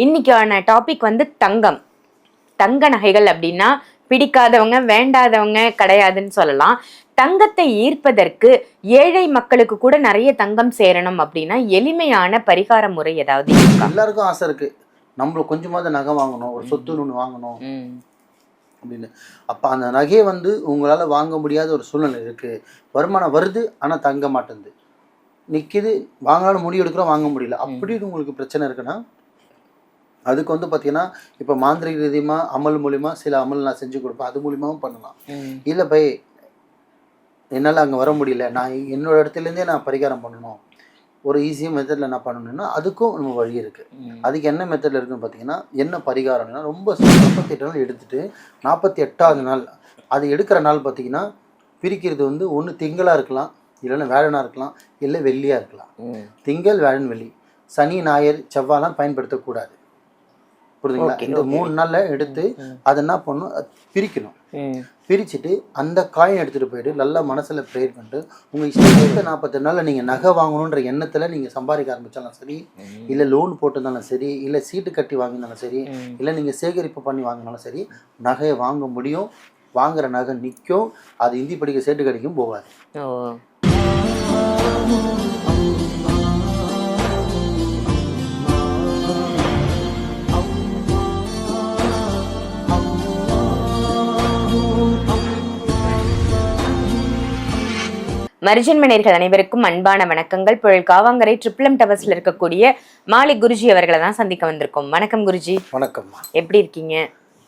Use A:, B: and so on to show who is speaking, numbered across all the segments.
A: இன்னைக்கான டாபிக் வந்து தங்கம். தங்க நகைகள் அப்படின்னா பிடிக்காதவங்க வேண்டாதவங்க கிடையாதுன்னு சொல்லலாம். தங்கத்தை ஈர்ப்பதற்கு ஏழை மக்களுக்கு கூட நிறைய தங்கம் சேரணும் அப்படின்னா எளிமையான பரிகார முறை ஏதாவது இருக்கா?
B: எல்லாருக்கும் ஆசை இருக்கு, நம்மளுக்கு கொஞ்சமாவது நகை வாங்கணும், ஒரு சொத்து ஒன்று வாங்கணும் அப்படின்னு. அப்போ அந்த நகையை வந்து உங்களால் வாங்க முடியாத ஒரு சூழ்நிலை இருக்கு. வருமானம் வருது ஆனால் தங்க மாட்டேங்குது, நிற்கிது, வாங்கலாம்னு முடிவு எடுக்கிறோம், வாங்க முடியல. அப்படின்னு உங்களுக்கு பிரச்சனை இருக்குன்னா அதுக்கு வந்து பார்த்தீங்கன்னா இப்போ மாந்திரிக ரீதியமாக அமல் மூலிமா சில அமல் நான் செஞ்சு கொடுப்பேன், அது மூலியமாகவும் பண்ணலாம். இல்லை பை என்னால் அங்கே வர முடியல, நான் என்னோட இடத்துலேருந்தே நான் பரிகாரம் பண்ணணும், ஒரு ஈஸியாக மெத்தடில் என்ன பண்ணணும்னா அதுக்கும் நம்ம வழி இருக்குது. அதுக்கு என்ன மெத்தடில் இருக்குன்னு பார்த்தீங்கன்னா, என்ன பரிகாரம்னா ரொம்ப 48 நாள் எடுத்துகிட்டு 48வது நாள் அது எடுக்கிற நாள் பார்த்தீங்கன்னா பிரிக்கிறது வந்து ஒன்று திங்களாக இருக்கலாம், இல்லைன்னா வேழனாக இருக்கலாம், இல்லை வெள்ளியாக இருக்கலாம். திங்கள், வேழன், வெள்ளி, சனி, ஞாயிறு, செவ்வாய்லாம் பயன்படுத்தக்கூடாது. புரியுதுங்களா? இந்த 3 நாளில் எடுத்து அதை என்ன பண்ணணும், பிரிக்கணும். பிரிச்சுட்டு அந்த காயின் எடுத்துகிட்டு போயிட்டு நல்லா மனசில் ப்ரேயர் பண்ணிட்டு உங்கள் இஷ்டத்துக்கு 48 நாளில் நீங்கள் நகை வாங்கணுன்ற எண்ணத்தில் நீங்கள் சம்பாதிக்க ஆரம்பித்தாலும் சரி, இல்லை லோன் போட்டிருந்தாலும் சரி, இல்லை சீட்டு கட்டி வாங்கினாலும் சரி, இல்லை நீங்கள் சேகரிப்பு பண்ணி வாங்கினாலும் சரி, நகையை வாங்க முடியும். வாங்குகிற நகை நிற்கும், அது இந்தி படிக்க சேட்டு கடிக்கும் போகாது.
A: மரிஜன் மணியர்கள் அனைவருக்கும் அன்பான வணக்கங்கள். புழல் காவாங்கரை ட்ரிபிள் டவர்ஸ்ல இருக்கக்கூடிய மாலிக் குருஜி அவர்களை தான் சந்திக்க வந்திருக்கோம். வணக்கம் குருஜி.
B: வணக்கம்மா.
A: எப்படி இருக்கீங்க?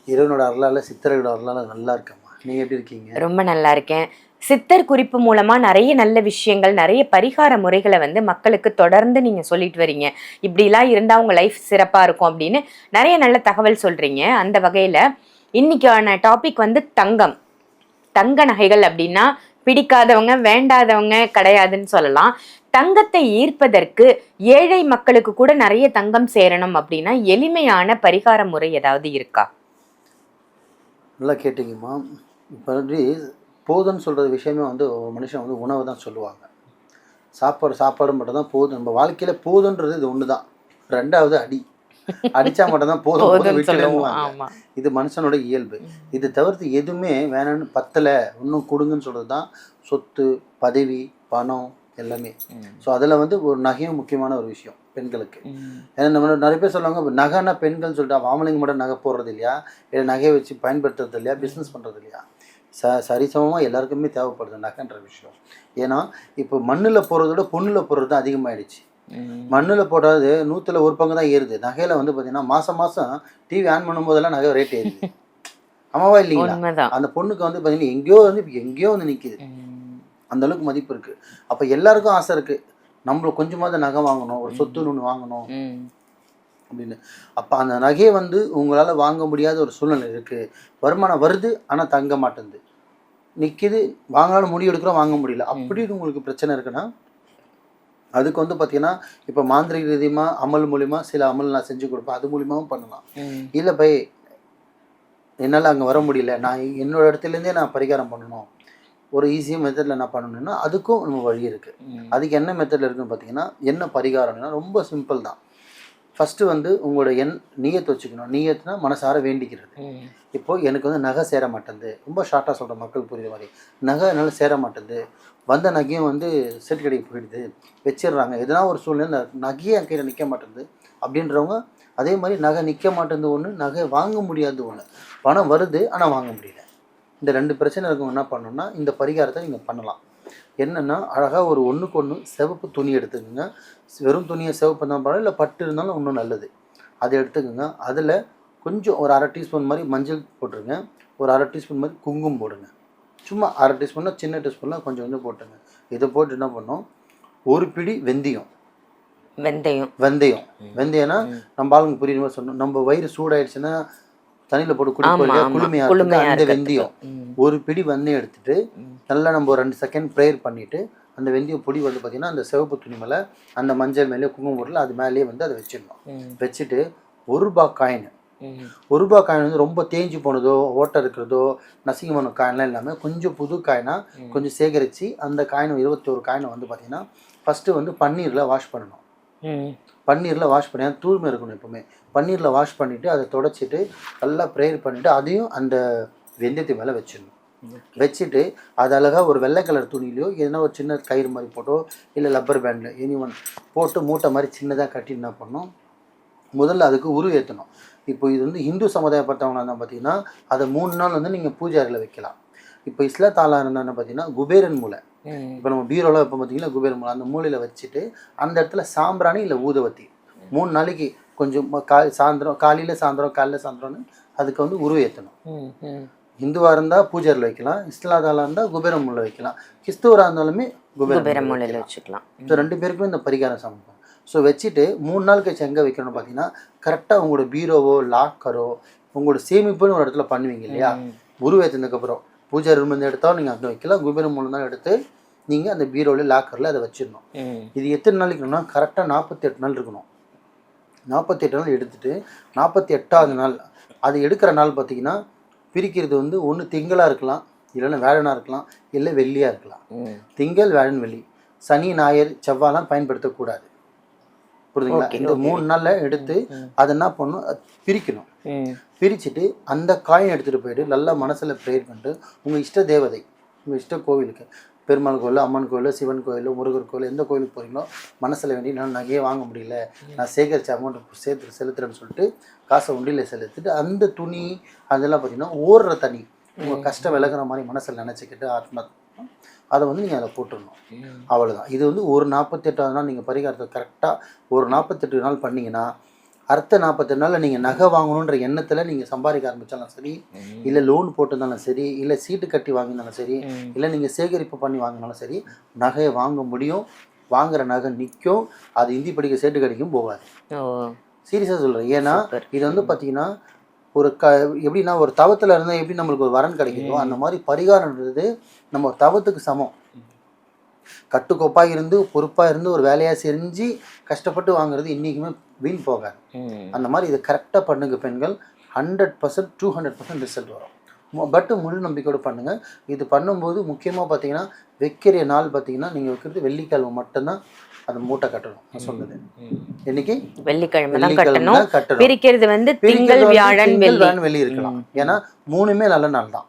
B: இறைவனோட அருளால, சித்தரோட அருளால நல்லா இருக்கம்மா. நீங்க எப்படி இருக்கீங்க?
A: ரொம்ப நல்லா இருக்கேன். சித்தர் குறிப்பு மூலமா நிறைய நல்ல விஷயங்கள், நிறைய பரிகார முறைகளை வந்து மக்களுக்கு தொடர்ந்து நீங்க சொல்லிட்டு வரீங்க. இப்படிலாம் இருந்தா உங்க லைஃப் சிறப்பா இருக்கும் அப்படின்னு நிறைய நல்ல தகவல் சொல்றீங்க. அந்த வகையில இன்னைக்கான டாபிக் வந்து தங்கம். தங்க நகைகள் அப்படின்னா பிடிக்காதவங்க வேண்டாதவங்க கிடையாதுன்னு சொல்லலாம். தங்கத்தை ஈர்ப்பதற்கு ஏழை மக்களுக்கு கூட நிறைய தங்கம் சேரணும் அப்படின்னா எளிமையான பரிகார முறை ஏதாவது இருக்கா?
B: நல்லா கேட்டீங்கம்மா. இப்போ போதுன்னு சொல்கிற விஷயமே வந்து ஒரு மனுஷன் வந்து உணவு தான் சொல்லுவாங்க. சாப்பாடு மட்டும் தான் போதும். நம்ம வாழ்க்கையில் போதுன்றது இது ஒன்று தான். 2வது அடி அடித்தா மட்டும் தான் போதும் விட்டுடுவாங்க. இது மனுஷனோட இயல்பு. இது தவிர்த்து எதுவுமே வேணும்னு பத்தலை இன்னும் கொடுங்கன்னு சொல்கிறது தான் சொத்து, பதவி, பணம் எல்லாமே. ஸோ அதில் வந்து ஒரு நகையும் முக்கியமான ஒரு விஷயம் பெண்களுக்கு. ஏன்னா நம்ம நிறைய பேர் சொல்லுவாங்க நகைன்னா பெண்கள் சொல்லிட்டு ஆம்பளைங்க மட்டும் நகை போடுறது இல்லையா, இல்லை நகையை வச்சு பயன்படுத்துறது இல்லையா, பிஸ்னஸ் பண்ணுறது இல்லையா, சரிசமமாக எல்லாருக்குமே தேவைப்படுது நகைன்ற விஷயம். ஏன்னா இப்போ மண்ணில் போடுறத விட பொண்ணில் போடுறது தான் அதிகமாகிடுச்சு. மண்ணில் போடாது 100ல் 1 பங்கு தான் ஏறுது. நகையில் வந்து பார்த்தீங்கன்னா மாதம் டிவி ஆன் பண்ணும்போதெல்லாம் நகை ரேட் ஏறுது. ஆமாவா இல்லைங்களா? அந்த பொண்ணுக்கு வந்து பார்த்தீங்கன்னா எங்கேயோ வந்து நிற்கிது. அந்த அளவுக்கு மதிப்பு இருக்குது. அப்போ எல்லாருக்கும் ஆசை இருக்குது, நம்மளுக்கு கொஞ்சமாவது நகை வாங்கணும், ஒரு சொத்து ஒன்று வாங்கணும் அப்படின்னு. அப்போ அந்த நகையை வந்து உங்களால் வாங்க முடியாத ஒரு சூழ்நிலை இருக்குது. வருமானம் வருது ஆனால் தங்க மாட்டேங்குது, நிற்கிது, வாங்கலாம்னு முடிவு எடுக்கிறோம், வாங்க முடியல. அப்படின்னு உங்களுக்கு பிரச்சனை இருக்குன்னா அதுக்கு வந்து பார்த்தீங்கன்னா இப்போ மாந்திரிக ரீதியமாக அமல் மூலிமா சில அமல் நான் செஞ்சு கொடுப்பேன், அது மூலியமாகவும் பண்ணலாம். இல்லை பை என்னால் அங்கே வர முடியல, நான் என்னோட இடத்துலேருந்தே நான் பரிகாரம் பண்ணணும், ஒரு ஈஸியாக மெத்தடில் என்ன பண்ணணும்னா அதுக்கும் நம்ம வழி இருக்குது. அதுக்கு என்ன மெத்தடில் இருக்குதுன்னு பார்த்தீங்கன்னா, என்ன பரிகாரம்னா ரொம்ப சிம்பிள் தான். ஃபஸ்ட்டு வந்து உங்களோட நீயத்தை வச்சுக்கணும். நீயத்துனா மனசார வேண்டிக்கிறது. இப்போது எனக்கு வந்து நகை சேர மாட்டேங்குது, ரொம்ப ஷார்ட்டாக சொல்கிற மக்கள் புரியுற மாதிரி, நகை என்னால் சேர மாட்டேங்குது, வந்த நகையும் வந்து செட்டு கடைக்கு போயிடுது, வச்சிடுறாங்க, எதனா ஒரு சூழ்நிலை நகையே என் கையில் நிற்க மாட்டேங்குது அப்படின்றவங்க, அதே மாதிரி நகை நிற்க மாட்டேங்குது ஒன்று, நகை வாங்க முடியாது ஒன்று, பணம் வருது ஆனால் வாங்க முடியல, இந்த 2 பிரச்சனை இருக்கவங்க என்ன பண்ணணும்னா இந்த பரிகாரத்தை நீங்கள் பண்ணலாம். என்னென்னா அழகாக ஒரு ஒன்றுக்கு ஒன்று சிவப்பு துணி எடுத்துக்கோங்க. வெறும் துணியை சிவப்பு தான் பரவாயில்ல, இல்லை பட்டு இருந்தாலும் இன்னும் நல்லது. அதை எடுத்துக்கோங்க. அதில் கொஞ்சம் ஒரு 1/2 டீஸ்பூன் மாதிரி மஞ்சள் போட்டுருங்க, ஒரு 1/2 டீஸ்பூன் மாதிரி குங்குமம் போடுங்க. சும்மா 1/2 டீஸ்பூன்னா சின்ன டீஸ்பூனில் கொஞ்சம் கொஞ்சம் போட்டுங்க. இதை போட்டு என்ன பண்ணோம், ஒரு பிடி வெந்தயம்னா நம்ம ஆளுங்க புரியுற மாதிரி சொன்னோம். நம்ம வயிறு சூடாயிடுச்சுன்னா தண்ணியில் போட்டு குளுமையாக அந்த வெந்தயம் ஒரு பிடி வெந்தயம் எடுத்துட்டு நல்லா நம்ம 2 செகண்ட் ப்ரேயர் பண்ணிவிட்டு அந்த வெந்தயம் பொடி வந்து பார்த்திங்கன்னா அந்த சிவப்பு துணி மேலே அந்த மஞ்சள் மேலே குங்குமம் போடல அது மேலேயே வந்து அதை வச்சிடணும். வச்சுட்டு 1 ரூபாய் காயின், 1 ரூபாய் காயின் வந்து ரொம்ப தேஞ்சு போனதோ ஓட்டை இருக்கிறதோ நசிங்கமான காயின்லாம் இல்லாமல் கொஞ்சம் புது காயினாக கொஞ்சம் சேகரித்து அந்த காயின் 21 காயினை வந்து பார்த்திங்கன்னா ஃபஸ்ட்டு வந்து பன்னீரில் வாஷ் பண்ணணும். பன்னீரில் வாஷ் பண்ணி தூய்மை இருக்கணும். எப்போவுமே பன்னீரில் வாஷ் பண்ணிவிட்டு அதை தொடச்சிட்டு நல்லா ப்ரேயர் பண்ணிவிட்டு அதையும் அந்த வெந்தயத்து மேலே வச்சிடணும். வச்சுட்டு அது அழகாக ஒரு வெள்ளை கலர் துணியிலையோ எதனா ஒரு சின்ன கயிறு மாதிரி போட்டோ இல்லை லப்பர் பேண்டில் எனி ஒன் போட்டு மூட்டை மாதிரி சின்னதாக கட்டி என்ன பண்ணணும், முதல்ல அதுக்கு ஏற்றணும். இப்போ இது வந்து இந்து சமுதாயப்பட்டவங்களாக இருந்தால் பார்த்தீங்கன்னா அதை 3 நாள் வந்து நீங்கள் பூஜை அறையில் வைக்கலாம். இப்போ இஸ்லாத்தாலாக இருந்தான்னு பார்த்தீங்கன்னா குபேரன் மூலை, இப்போ நம்ம பீரோலாம் இப்போ பார்த்தீங்கன்னா குபேரன் மூலை அந்த மூலையில் வச்சுட்டு அந்த இடத்துல சாம்பிராணி இல்லை ஊதுவத்தி 3 நாளைக்கு கொஞ்சம் சாயந்தரம் காலையில் சாயந்தரம்னு அதுக்கு வந்து ஏற்றணும். இந்துவாக இருந்தால் பூஜை அறையில் வைக்கலாம், இஸ்லாத்தாலாக இருந்தால் குபேரன் மூலை வைக்கலாம், கிறிஸ்துவராக இருந்தாலுமே குபேரன் மூலையில் வச்சுக்கலாம். ஸோ 2 பேருக்குமே இந்த பரிகாரம் சமைப்போம். ஸோ வச்சுட்டு 3 நாள் கழிச்சு எங்கே வைக்கணும்னு பார்த்தீங்கன்னா கரெக்டாக உங்களோட பீரோவோ லாக்கரோ உங்களோட சேமிப்புன்னு ஒரு இடத்துல பண்ணுவீங்க இல்லையா, ஏற்றினதுக்கப்புறம் பூஜை ரூம் வந்து எடுத்தாலும் நீங்கள் அங்கே வைக்கலாம், குபேரன் மூலம் தான் எடுத்து நீங்கள் அந்த பீரோவில் லாக்கரில் அதை வச்சிடணும். இது எத்தனை நாள் இருக்கணும்னா கரெக்டாக 48 நாள் இருக்கணும். 48 நாள் எடுத்துட்டு 48வது நாள் அது எடுக்கிற நாள் பார்த்தீங்கன்னா பிரிக்கிறது வந்து ஒன்று திங்களாக இருக்கலாம், இல்லைன்னா வேழனாக இருக்கலாம், இல்லை வெள்ளியாக இருக்கலாம். திங்கள், வேழன், வெள்ளி, சனி, ஞாயிறு, செவ்வாய்லாம் பயன்படுத்தக்கூடாது. புரியுதுங்களா? இந்த 3 நாளில் எடுத்து அதை என்ன பண்ணணும், பிரிக்கணும். பிரிச்சுட்டு அந்த காயின் எடுத்துகிட்டு போயிட்டு நல்லா மனசில் ப்ரேயர் பண்ணிட்டு உங்கள் இஷ்ட தேவதை, உங்கள் இஷ்ட கோவிலுக்கு, பெருமாள் கோயில், அம்மன் கோயில், சிவன் கோயில், முருகர் கோயில், எந்த கோயிலுக்கு போகிறீங்களோ மனசில் வேண்டி நான் நகையே வாங்க முடியல, நான் சேகரித்த அமௌண்ட்டை சேர்த்து செலுத்துறேன்னு சொல்லிட்டு காசை உண்டியில் செலுத்திட்டு அந்த துணி அதெல்லாம் பார்த்தீங்கன்னா ஓடுற தண்ணி உங்கள் கஷ்டம் விலகிற மாதிரி மனசில் நினச்சிக்கிட்டு ஆத்மா அதை வந்து நீங்கள் அதில் போட்டுடணும். அவ்வளோதான். இது வந்து ஒரு 48வது நாள் நீங்கள் பரிகாரத்தை கரெக்டாக ஒரு 48 நாள் பண்ணிங்கன்னா அடுத்த 48 நாளில் நீங்கள் நகை வாங்கணுன்ற எண்ணத்தில் நீங்கள் சம்பாதிக்க ஆரம்பித்தாலும் சரி, இல்லை லோன் போட்டிருந்தாலும் சரி, இல்லை சீட்டு கட்டி வாங்கினாலும் சரி, இல்லை நீங்கள் சேகரிப்பு பண்ணி வாங்கினாலும் சரி, நகையை வாங்க முடியும். வாங்குகிற நகை நிற்கும், அது இந்தி படிக்க சேட்டு கடிக்கும் போகாது. சீரியஸாக சொல்கிறேன். ஏன்னா இது வந்து பார்த்தீங்கன்னா ஒரு எப்படின்னா ஒரு தவத்தில் இருந்தால் எப்படி நம்மளுக்கு ஒரு வரன் கிடைக்குதோ அந்த மாதிரி பரிகாரம்ன்றது நம்ம தவத்துக்கு சமம். கட்டுக்கோப்பாக இருந்து பொறுப்பாக இருந்து ஒரு வேலையாக செஞ்சு கஷ்டப்பட்டு வாங்குறது இன்றைக்குமே வீண் போகாது. அந்த மாதிரி இதை கரெக்டாக பண்ணுங்க பெண்கள், 100% 200% ரிசல்ட் வரும். பட்டு முழு நம்பிக்கையோடு பண்ணுங்கள். இது பண்ணும்போது முக்கியமாக பார்த்தீங்கன்னா வைக்கிற நாள் பார்த்தீங்கன்னா நீங்கள் வைக்கிறது வெள்ளிக்கிழமை மட்டும்தான் அந்த மூட்டை கட்டணும். நான் சொன்னது இன்னைக்கு வெள்ளிக்கிழமை கட்டணும். பிரிக்கிறது வந்து திங்கள், வியாழன், வெள்ளி இருக்கலாம். ஏன்னா 3மே நல்ல நாள் தான்.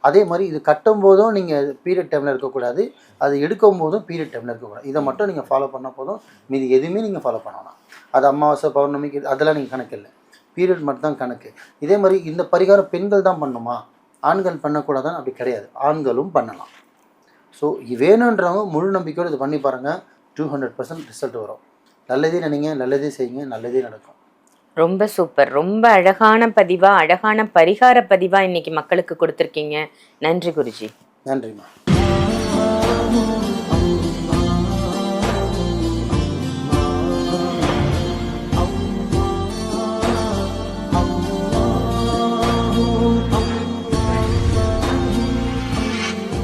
B: அதே மாதிரி இது கட்டும் போதும் நீங்கள் பீரியட் டைமில் இருக்கக்கூடாது, அது எடுக்கும் போதும் பீரியட் டைமில் இருக்கக்கூடாது. இதை மட்டும் நீங்கள் ஃபாலோ பண்ணால் போதும், மீது எதுவுமே நீங்கள் ஃபாலோ பண்ணலாம். அது அமாவாசை, பௌர்ணமிக்கு அதெல்லாம் நீங்கள் கணக்கு இல்லை, பீரியட் மட்டும் தான் கணக்கு. இதே மாதிரி இந்த பரிகாரம் பெண்கள் தான் பண்ணுமா, ஆண்கள் பண்ணக்கூடாதான்னு அப்படி கிடையாது, ஆண்களும் பண்ணலாம். ஸோ வேணுன்றவங்க முழு நம்பிக்கையோடு இது பண்ணி பாருங்கள், 200% ரிசல்ட் வரும். நல்லதே நினைங்க, நல்லதே செய்யுங்க, நல்லதே நடக்கும்.
A: ரொம்ப சூப்பர். ரொம்ப அழகான பதிவா, அழகான பரிகார பதிவா இன்னைக்கு மக்களுக்கு கொடுத்துருக்கீங்க. நன்றி குருஜி.
B: நன்றிம்மா.